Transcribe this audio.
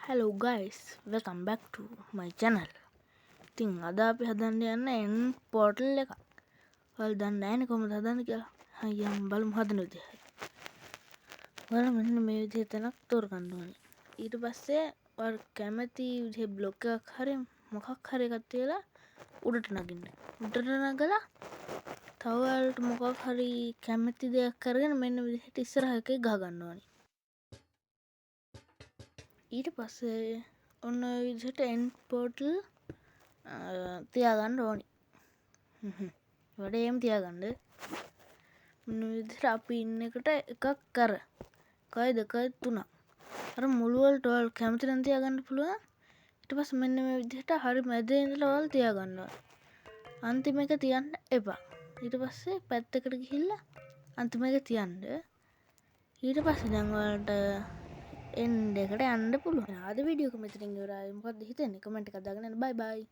Hello guys, welcome back to my channel. ඉතින් අද අපි හදන්න යන්නේ end portal එකක්. ඔයාලා දන්නේ නැහැනේ කොහොමද හදන්නේ කියලා. හයියම් බලමු හදන විදිහ. ඔයාලා මෙන්න මේ විදිහට තැනක් තෝරගන්න ඕනේ. ඊට පස්සේ ඔයාලා කැමති විදිහේ බ්ලොක් එකක් හරි මොකක් හරි එකක් තියලා උඩට නගින්න. උඩට නගලා තව ඔයාලට මොකක් හරි කැමති දෙයක් අරගෙන මෙන්න විදිහට ඉස්සරහ එකේ ගහ ගන්න ඕනේ. ඊට පස්සේ ඔන්න ඔය විදිහට end portal තියාගන්න ඕනි. වැඩේම තියාගන්න. මෙන්න විදිහට අපි ඉන්න එකට එකක් කර. කයි දෙකයි තුනක්. අර මුළු වලට ඔයාලා කැමති නම් තියාගන්න පුළුවන්. ඊට පස්සේ මෙන්න මේ විදිහට හරි මැදේ ඉඳලා ඔයාලා තියාගන්න ඕන. අන්තිම එක තියන්න එපා. ඊට පස්සේ පැත්තකට ගිහිල්ලා අන්තිම එක තියන්න. ඊට පස්සේ දැන් ඔයාලට එන්ඩ් එකට යන්න පුළුවන්. අද වීඩියෝ එක මෙතනින් ඉවරයි. මොකක්ද හිතන්නේ? කමෙන්ට් එකක් දාගෙන යන්න. බයි බයි.